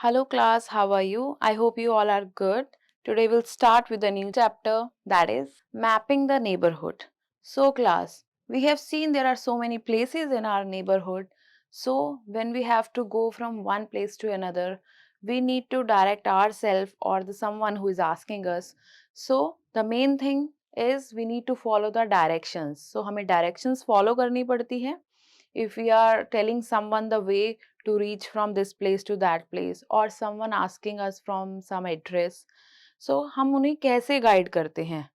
Hello class, how are you? I hope you all are good. Today we'll start with a new chapter, that is mapping the neighborhood. So class, we have seen there are so many places in our neighborhood. So when we have to go from one place to another, we need to direct ourselves or the someone who is asking us. So the main thing is we need to follow the directions. So हमें directions follow करनी पड़ती है. If we are telling someone the way to reach from this place to that place or someone asking us from some address, so हम उन्हें कैसे guide करते हैं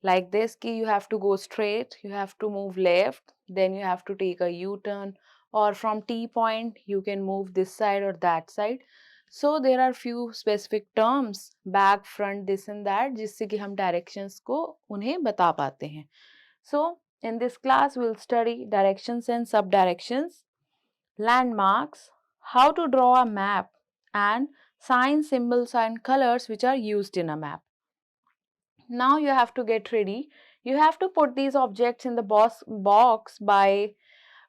like this कि you have to go straight, you have to move left, then you have to take a U-turn, or from T point you can move this side or that side. So there are few specific terms, back, front, this and that, जिससे कि हम directions को उन्हें बता पाते हैं. So in this class we'll study directions and subdirections, landmarks, how to draw a map, and signs, symbols and colors which are used in a map. Now you have to get ready. You have to put these objects in the box by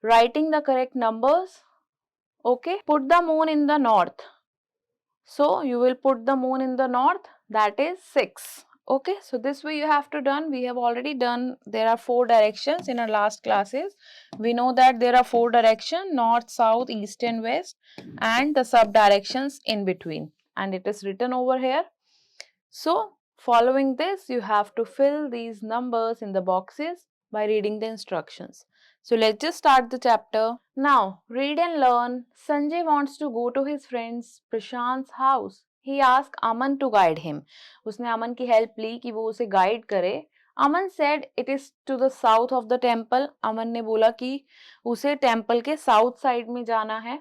writing the correct numbers. Okay, put the moon in the north. So you will put the moon in the north, that is 6. Okay, so this way you have to done. We have already done. There are 4 directions in our last classes. We know that there are 4 directions: north, south, east and west, and the sub directions in between, and it is written over here. So following this, you have to fill these numbers in the boxes by reading the instructions. So let's just start the chapter. Now, read and learn. Sanjay wants to go to his friend's Prashant's house. He asked Aman to guide him. उसने अमन की help ली कि वो उसे guide करे. Aman said it is to the south of the temple. अमन ने बोला कि उसे टेम्पल के साउथ साइड में जाना है.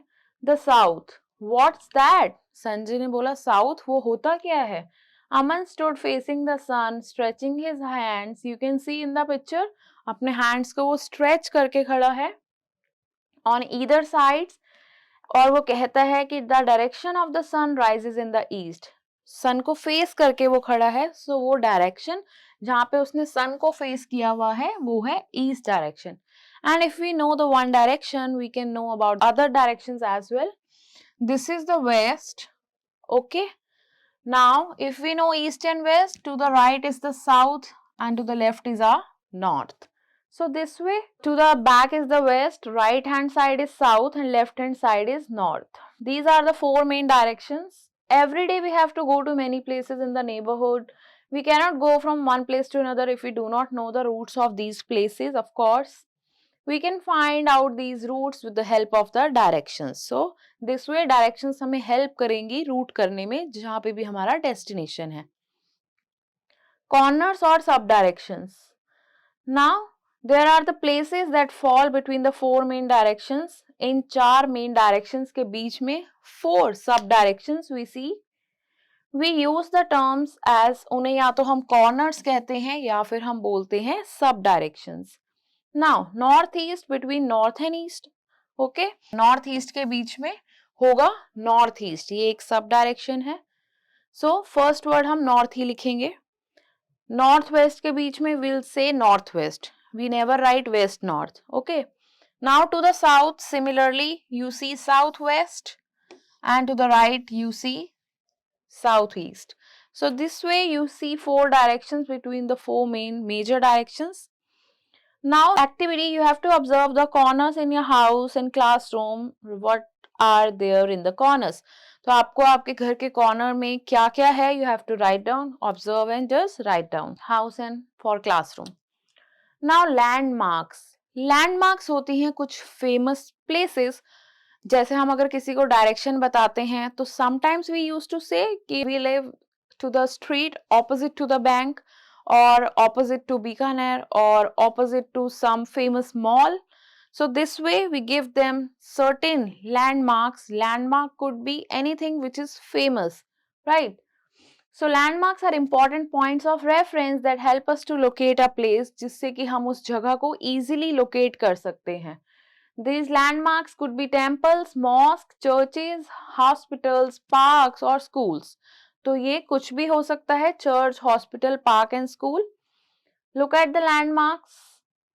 The south. What's that? Sanjay ने बोला साउथ वो होता क्या है? Aman stood facing the sun, stretching his hands. You can see in the picture. अपने hands को वो stretch करके खड़ा है on either sides, और वो कहता है कि the direction of the sun rises in the east. sun को face करके वो खड़ा है, so वो direction जहाँ पे उसने sun को face किया हुआ है वो है east direction. And if we know the one direction, we can know about other directions as well. This is the west. Okay. Now, if we know east and west, to the right is the south and to the left is our north. So this way, to the back is the west, right hand side is south and left hand side is north. These are the 4 main directions. Every day we have to go to many places in the neighborhood. We cannot go from one place to another if we do not know the routes of these places, of course. We can find out these routes with the help of the directions. So this way directions हमें help करेंगी route करने में जहाँ पे भी हमारा destination है. Corners or sub directions. Now there are the places that fall between the 4 main directions. In 4 main directions के बीच में 4 sub directions we see. We use the terms as उन्हें या तो हम corners कहते हैं या फिर हम बोलते हैं sub directions. Now, northeast between north and east. Okay, northeast के बीच में होगा northeast. ये एक सब डायरेक्शन है. So first word हम north ही लिखेंगे. Northwest के बीच में we'll say northwest. We never write west north. Okay. Now to the south, similarly you see southwest, and to the right you see southeast. So this way you see 4 directions between the 4 main major directions. Now activity, you have to observe the corners in your house and classroom. What are there in the corners? तो आपको आपके घर के corner में क्या क्या है, you have to write down, observe and just write down. House and for classroom. Now landmarks. Landmarks होती हैं कुछ famous places. जैसे हम अगर किसी को direction बताते हैं तो sometimes we used to say कि we live to the street opposite to the bank, or opposite to Bikaner, or opposite to some famous mall. So this way we give them certain landmarks. Landmark could be anything which is famous, right? So landmarks are important points of reference that help us to locate a place, जिससे कि हम उस जगह को easily locate कर सकते हैं. These landmarks could be temples, mosques, churches, hospitals, parks or schools. तो ये कुछ भी हो सकता है, church, hospital, park and school. Look at the landmarks.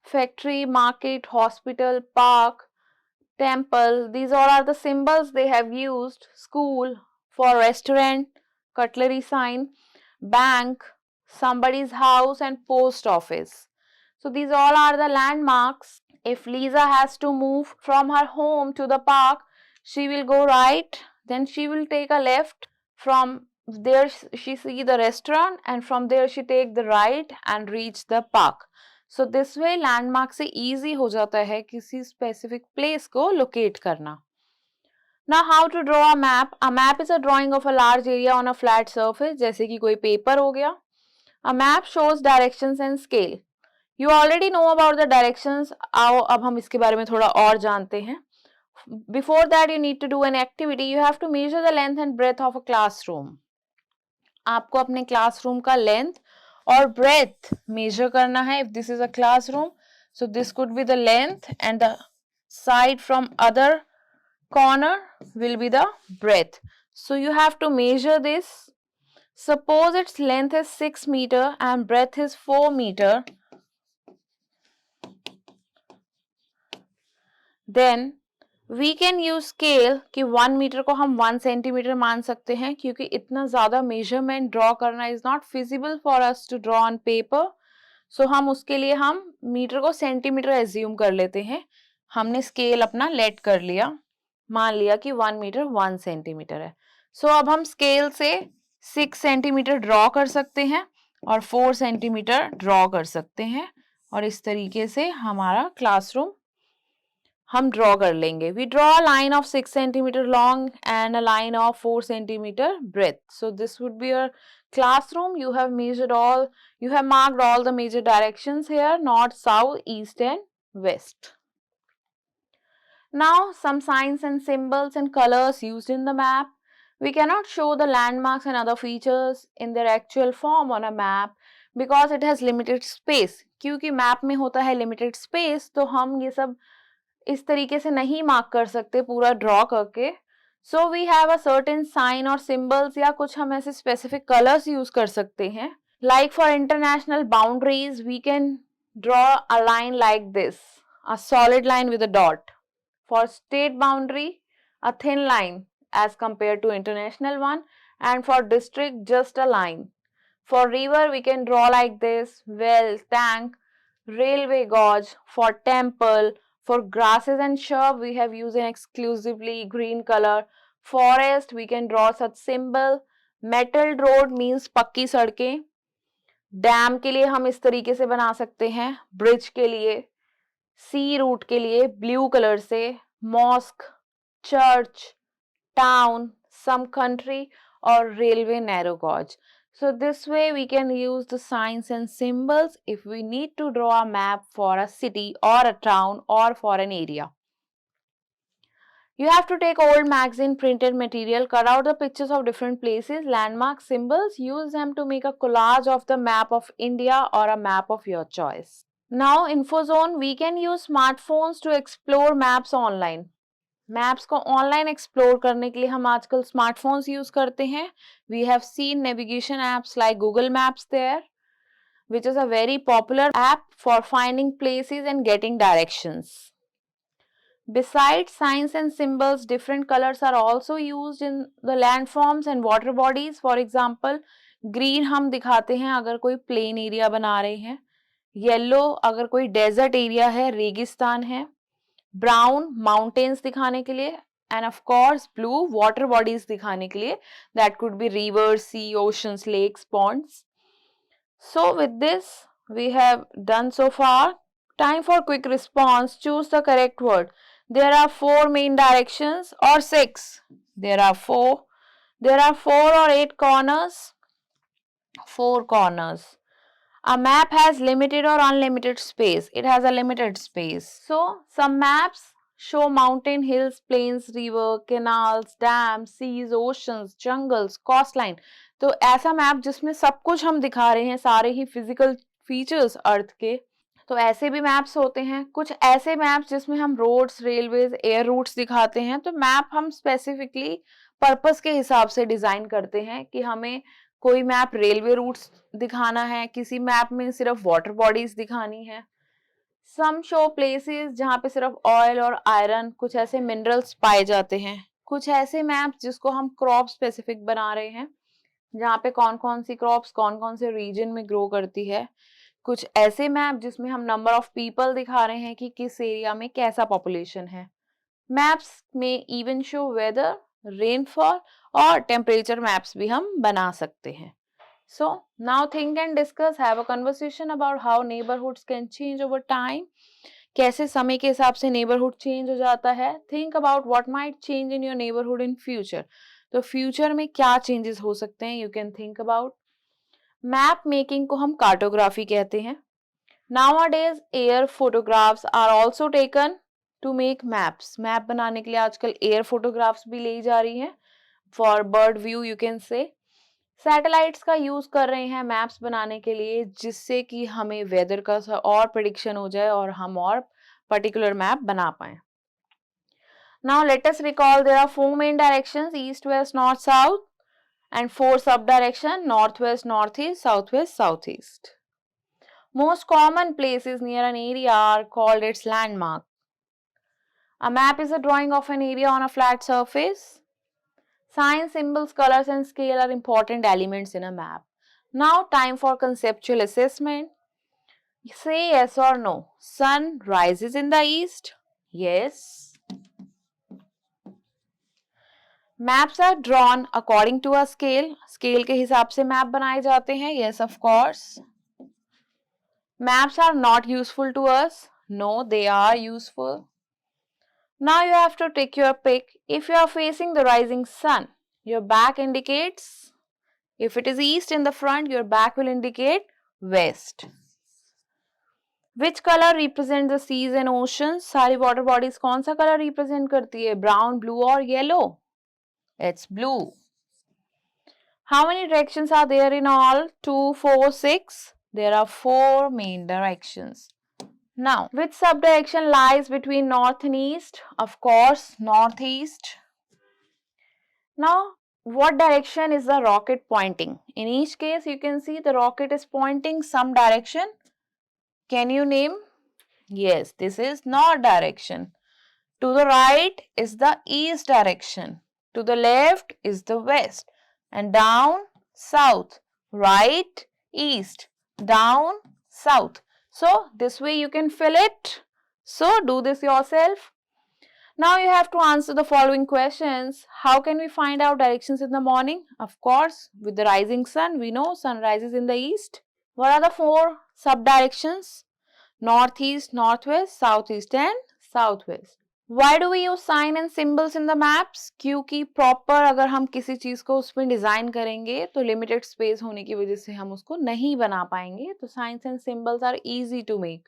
Factory, market, hospital, park, temple. These all are the symbols they have used. School, for restaurant, cutlery sign, bank, somebody's house and post office. So these all are the landmarks. If Lisa has to move from her home to the park, she will go right, then she will take a left. From there she see the restaurant and from there she take the right and reach the park. So this way landmark से easy हो जाता है किसी specific place को locate करना. Now how to draw a map? A map is a drawing of a large area on a flat surface, जैसे कि कोई paper हो गया. A map shows directions and scale. You already know about the directions. आओ अब हम इसके बारे में थोड़ा और जानते हैं. Before that, you need to do an activity. You have to measure the length and breadth of a classroom. आपको अपने classroom का length और breadth measure करना है. If this is a classroom, so this could be the length and the side from other corner will be the breadth. So you have to measure this. Suppose its length is 6 meter and breadth is 4 meter. Then we can use scale कि 1 metre को हम 1 centimetre मान सकते हैं क्योंकि इतना ज़्यादा measurement draw करना is not feasible for us to draw on paper. So हम उसके लिए हम मीटर को सेंटीमीटर एज्यूम कर लेते हैं. हमने स्केल अपना लेट कर लिया, मान लिया कि 1 मीटर 1 सेंटीमीटर है. सो अब हम स्केल से 6 सेंटीमीटर ड्रॉ कर सकते हैं और 4 सेंटीमीटर ड्रॉ कर सकते हैं और इस तरीके से हमारा क्लासरूम हम ड्रॉ कर लेंगे. We draw a line of 6 centimeter long and a line of 4 centimeter breadth. So this would be your classroom. You have marked all the major directions here: north, south, east and west. Now some signs and symbols and colors used in the map. We cannot show the landmarks and other features in their actual form on a map because it has limited space. क्योंकि map में होता है limited space, तो हम ये सब इस तरीके से नहीं मार्क कर सकते पूरा ड्रॉ करके. So we have a certain sign और सिंबल्स या कुछ हम ऐसे स्पेसिफिक कलर्स यूज कर सकते हैं. Like for international boundaries we can draw a line like this, a solid line with a dot. For state boundary a thin line as compared to international one, and for district just a line. For river we can draw like this: well, tank, railway gauge. For temple, for grasses and shrub we have used an exclusively green color. Forest we can draw such symbol. Metalled road means पक्की सड़कें. Dam के लिए हम इस तरीके से बना सकते हैं, ब्रिज के लिए, सी रूट के लिए ब्लू कलर से, mosque, church, town, some country or railway narrow gauge. So this way we can use the signs and symbols if we need to draw a map for a city or a town or for an area. You have to take old magazine printed material, cut out the pictures of different places, landmarks, symbols, use them to make a collage of the map of India or a map of your choice. Now InfoZone, we can use smartphones to explore maps online. Maps को online explore करने के लिए हम आजकल smartphones use करते हैं. We have seen navigation apps like Google maps there, which is a very popular app for finding places and getting directions. Besides signs and symbols, different colors are also used in the landforms and water bodies. For example, green हम दिखाते हैं अगर कोई plain area बना रहे हैं, yellow अगर कोई डेजर्ट एरिया है, रेगिस्तान है, ब्राउन माउंटेन्स दिखाने के लिए, and of course blue water bodies दिखाने के लिए, that could be rivers, sea, oceans, lakes, ponds. So with this we have done so far. Time for quick response. Choose the correct word. There are 4 main directions और 6. There are 4. There are 4 or 8 corners. 4 corners. A map has limited or unlimited space. It has a limited space. So, some maps show mountain, hills, plains, river, canals, dams, seas, oceans, jungles, coastline. तो ऐसा map जिसमें सब कुछ हम दिखा रहे हैं, सारे ही फिजिकल फीचर्स अर्थ के. तो ऐसे भी मैप्स होते हैं. कुछ ऐसे मैप्स जिसमें हम रोड्स, रेलवेज, एयर रूट्स दिखाते हैं. तो मैप हम स्पेसिफिकली पर्पस के हिसाब से डिजाइन करते हैं कि हमें कोई मैप रेलवे रूट्स दिखाना है, किसी मैप में सिर्फ वाटर बॉडीज दिखानी है. सम शो प्लेसेस जहाँ पे सिर्फ ऑयल और आयरन, कुछ ऐसे मिनरल्स पाए जाते हैं. कुछ ऐसे मैप्स जिसको हम क्रॉप स्पेसिफिक बना रहे हैं, जहाँ पे कौन कौन सी क्रॉप्स कौन कौन से रीजन में ग्रो करती है। कुछ ऐसे मैप जिसमें हम नंबर ऑफ पीपल दिखा रहे हैं कि किस एरिया में कैसा पॉपुलेशन है। मैप्स में इवन शो वेदर, रेनफॉल और टेम्परेचर मैप्स भी हम बना सकते हैं। So now think and discuss, have a conversation about how neighborhoods can change over time. कैसे समय के हिसाब से neighborhood change हो जाता है. Think about what might change in your neighborhood in future. तो future में क्या changes हो सकते हैं, you can think about. Map making को हम cartography कहते हैं. Nowadays air photographs are also taken to make maps. Map बनाने के लिए आजकल air photographs भी ली जा रही हैं. For bird view you can say. Satellites का यूज कर रहे हैं मैप्स बनाने के लिए, जिससे कि हमें वेदर का और प्रेडिक्शन हो जाए और हम और पर्टिकुलर मैप बना पाए। Now let us recall, there are 4 main directions, east west north south, and 4 sub direction, north west north east, south west south east. Most common places near an area are called its landmark. A map is a drawing of an area on a flat surface. Signs, symbols, colors and scale are important elements in a map. Now time for conceptual assessment. Say yes or no. Sun rises in the east? Yes. Maps are drawn according to a scale. Scale के हिसाब से map बनाए जाते हैं? Yes, of course. Maps are not useful to us? No, they are useful. Now you have to take your pick. If you are facing the rising sun, your back indicates. If it is east in the front, your back will indicate west. Which color represents the seas and oceans? सारी water bodies कौन सा color represent करती है? Brown, blue और yellow? It's blue. How many directions are there in all? 2, 4, 6? There are 4 main directions. Now, which subdirection lies between north and east? Of course, northeast. Now, what direction is the rocket pointing? In each case, you can see the rocket is pointing some direction. Can you name? Yes, this is north direction. To the right is the east direction. To the left is the west. And down, south. Right, east. Down, south. So, this way you can fill it. So, do this yourself. Now you have to answer the following questions. How can we find out directions in the morning? Of course, with the rising sun, we know sun rises in the east. What are the 4 sub-directions? Northeast, northwest, southeast and southwest. Why do we use sign and symbols in the maps? क्योंकि proper अगर हम किसी चीज़ को उसमें design करेंगे तो limited space होने की वजह से हम उसको नहीं बना पाएंगे, तो signs and symbols are easy to make.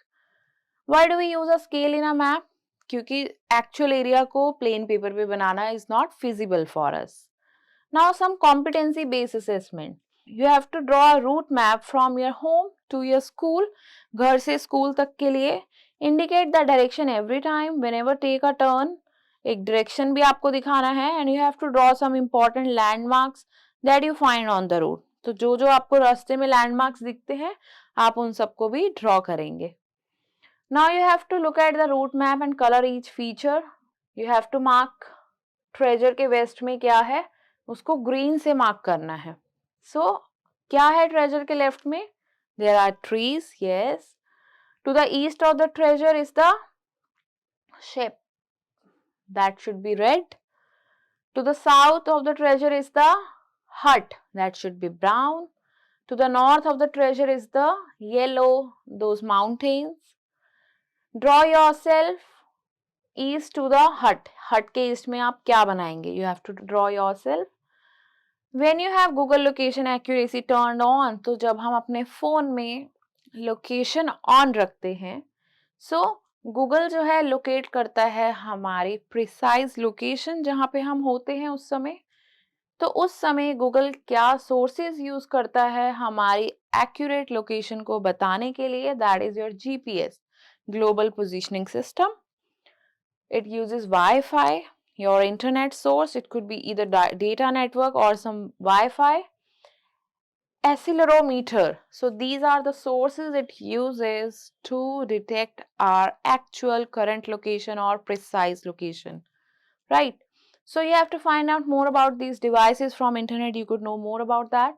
Why do we use a scale in a map? क्योंकि actual area को plain paper पे बनाना is not feasible for us. Now some competency based assessment. You have to draw a route map from your home to your school. घर से school तक के लिए. Indicate the direction every time. Whenever take a turn, एक direction भी आपको दिखाना है, and you have to draw some important landmarks that you find on the route. तो जो जो आपको रास्ते में landmarks दिखते हैं, आप उन सबको भी draw करेंगे. Now you have to look at the route map and color each feature. You have to mark treasure के west में क्या है, उसको green से mark करना है. So, क्या है treasure के left में? There are trees, yes. To the east of the treasure is the ship. That should be red. To the south of the treasure is the hut. That should be brown. To the north of the treasure is the yellow, those mountains. Draw yourself east to the hut. Hut के east में आप क्या बनाएंगे? You have to draw yourself. When you have Google location accuracy turned on, तो जब हम अपने phone में location on रखते हैं, so Google जो है locate करता है हमारी precise location जहाँ पे हम होते हैं उस समय. तो उस समय Google क्या sources use करता है हमारी accurate location को बताने के लिए? That is your GPS, Global Positioning System. It uses Wi-Fi, your internet source. It could be either data network or some Wi-Fi. Accelerometer. So these are the sources it uses to detect our actual current location or precise location. Right. So you have to find out more about these devices from internet. You could know more about that.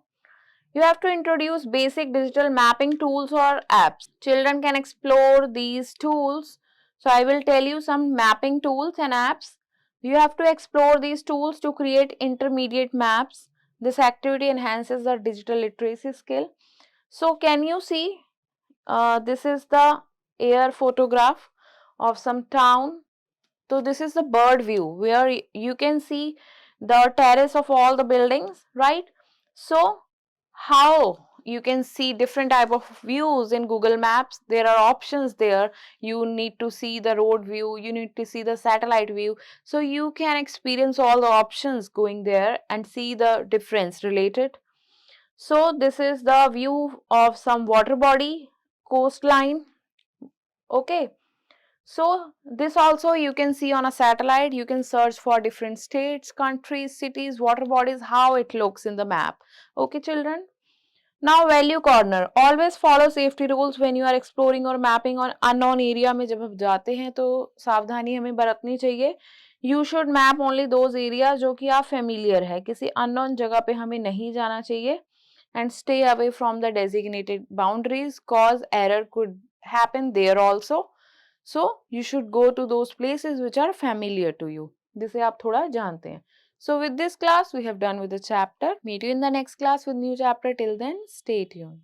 You have to introduce basic digital mapping tools or apps. Children can explore these tools. So I will tell you some mapping tools and apps. You have to explore these tools to create intermediate maps. This activity enhances the digital literacy skill. So can you see, this is the air photograph of some town. So this is the bird view where you can see the terrace of all the buildings, right? So how you can see different type of views in Google Maps. There are options there. You need to see the road view, you need to see the satellite view. So you can experience all the options going there and see the difference related. So this is the view of some water body, coastline. Okay. So this also you can see on a satellite. You can search for different states, countries, cities, water bodies, how it looks in the map. Okay, children. Now value corner. Always follow safety rules when you are exploring or mapping on unknown area में जब हम जाते हैं तो सावधानी हमें बरतनी चाहिए. You should map only those areas जो कि आप familiar है. किसी unknown जगह पे हमें नहीं जाना चाहिए. And stay away from the designated boundaries cause error could happen there also. So you should go to those places which are familiar to you. जिसे आप थोड़ा जानते हैं. So with this class we have done with the chapter. Meet you in the next class with new chapter. Till then, stay tuned.